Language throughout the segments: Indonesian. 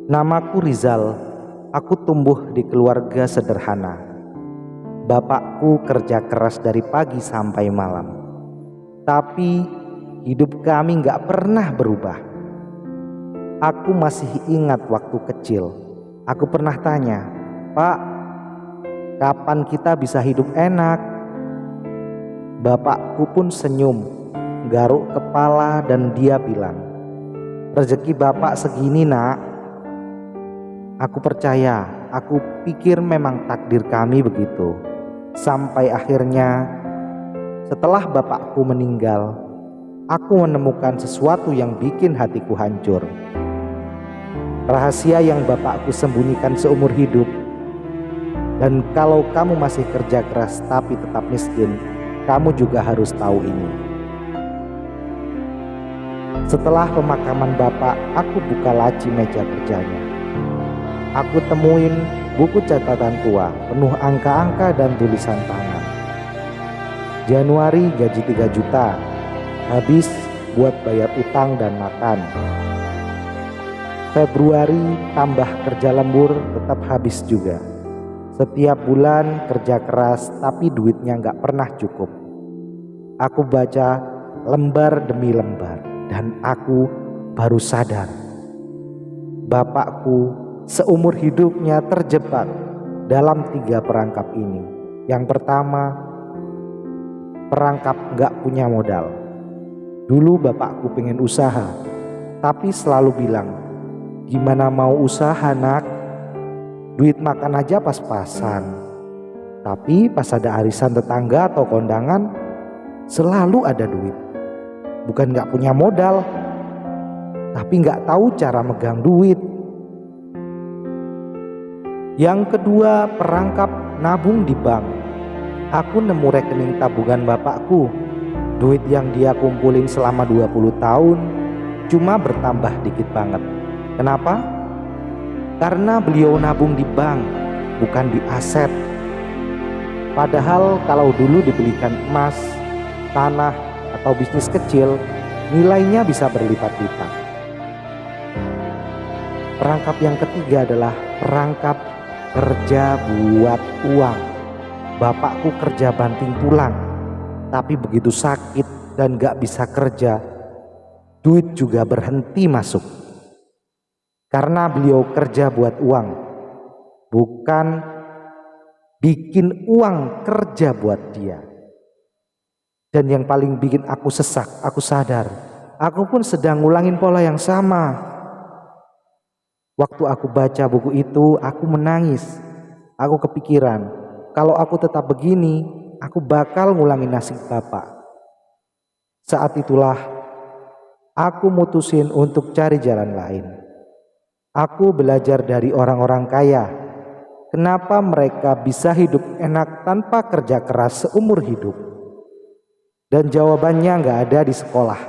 Namaku Rizal. Aku tumbuh di keluarga sederhana. Bapakku kerja keras dari pagi sampai malam. Tapi hidup kami gak pernah berubah. Aku masih ingat waktu kecil. Aku pernah tanya, "Pak, kapan kita bisa hidup enak?" Bapakku pun senyum, garuk kepala dan dia bilang, "Rezeki bapak segini, nak." Aku percaya, aku pikir memang takdir kami begitu. Sampai akhirnya setelah bapakku meninggal, aku menemukan sesuatu yang bikin hatiku hancur. Rahasia yang bapakku sembunyikan seumur hidup. Dan kalau kamu masih kerja keras tapi tetap miskin, kamu juga harus tahu ini. Setelah pemakaman bapak, aku buka laci meja kerjanya. Aku temuin buku catatan tua penuh angka-angka dan tulisan tangan. Januari gaji 3 juta, habis buat bayar utang dan makan. Februari tambah kerja lembur, tetap habis juga. Setiap bulan kerja keras tapi duitnya gak pernah cukup. Aku baca lembar demi lembar dan aku baru sadar bapakku seumur hidupnya terjebak dalam 3 perangkap ini. Yang pertama, perangkap gak punya modal. Dulu bapakku pengen usaha, tapi selalu bilang, "Gimana mau usaha, nak? Duit makan aja pas-pasan." Tapi pas ada arisan tetangga atau kondangan, selalu ada duit. Bukan gak punya modal, tapi gak tahu cara megang duit. Yang kedua, perangkap nabung di bank. Aku nemu rekening tabungan bapakku. Duit yang dia kumpulin selama 20 tahun cuma bertambah dikit banget. Kenapa? Karena beliau nabung di bank, bukan di aset. Padahal kalau dulu dibelikan emas, tanah, atau bisnis kecil, nilainya bisa berlipat-lipat. Perangkap yang ketiga adalah perangkap kerja buat uang. Bapakku kerja banting tulang, tapi begitu sakit dan gak bisa kerja, duit juga berhenti masuk. Karena beliau kerja buat uang, bukan bikin uang kerja buat dia. Dan yang paling bikin aku sesak, aku sadar, aku pun sedang ngulangin pola yang sama. Waktu aku baca buku itu, aku menangis. Aku kepikiran, kalau aku tetap begini, aku bakal ngulangin nasib bapak. Saat itulah, aku mutusin untuk cari jalan lain. Aku belajar dari orang-orang kaya. Kenapa mereka bisa hidup enak tanpa kerja keras seumur hidup? Dan jawabannya gak ada di sekolah,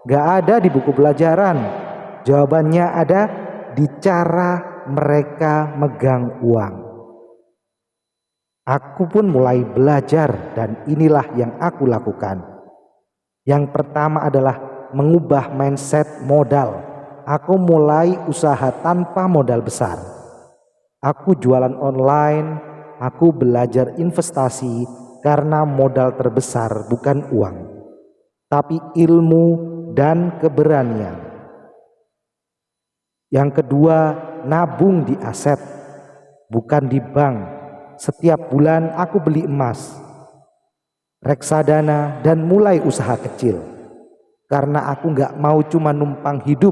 gak ada di buku pelajaran. Jawabannya ada di cara mereka megang uang. Aku pun mulai belajar dan inilah yang aku lakukan. Yang pertama adalah mengubah mindset modal. Aku mulai usaha tanpa modal besar. Aku jualan online, aku belajar investasi karena modal terbesar bukan uang, tapi ilmu dan keberanian. Yang kedua, nabung di aset, bukan di bank. Setiap bulan aku beli emas, reksadana, dan mulai usaha kecil. Karena aku gak mau cuma numpang hidup,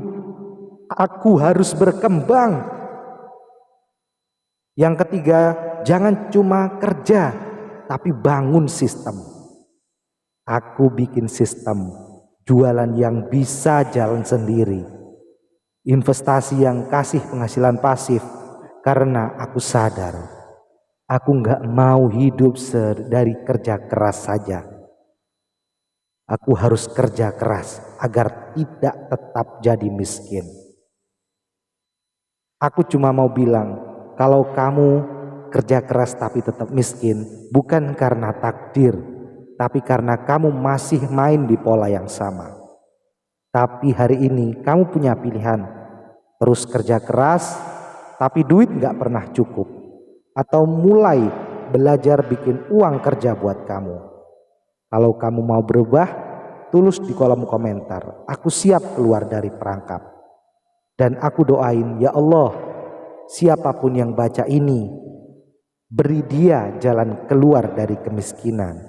aku harus berkembang. Yang ketiga, jangan cuma kerja, tapi bangun sistem. Aku bikin sistem jualan yang bisa jalan sendiri. Investasi yang kasih penghasilan pasif, karena aku sadar aku gak mau hidup dari kerja keras saja. Aku harus kerja keras agar tidak tetap jadi miskin. Aku cuma mau bilang, kalau kamu kerja keras tapi tetap miskin, bukan karena takdir, tapi karena kamu masih main di pola yang sama. Tapi hari ini kamu punya pilihan. terus kerja keras tapi duit gak pernah cukup, atau mulai belajar bikin uang kerja buat kamu? Kalau kamu mau berubah, tulis di kolom komentar, aku siap keluar dari perangkap. Dan aku doain, ya Allah, siapapun yang baca ini, beri dia jalan keluar dari kemiskinan.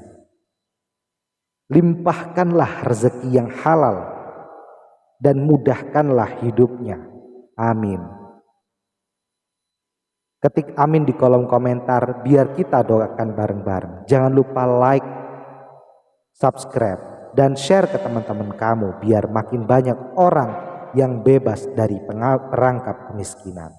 Limpahkanlah rezeki yang halal dan mudahkanlah hidupnya. Amin. Ketik amin di kolom komentar biar kita doakan bareng-bareng. Jangan lupa like, subscribe, dan share ke teman-teman kamu biar makin banyak orang yang bebas dari perangkap kemiskinan.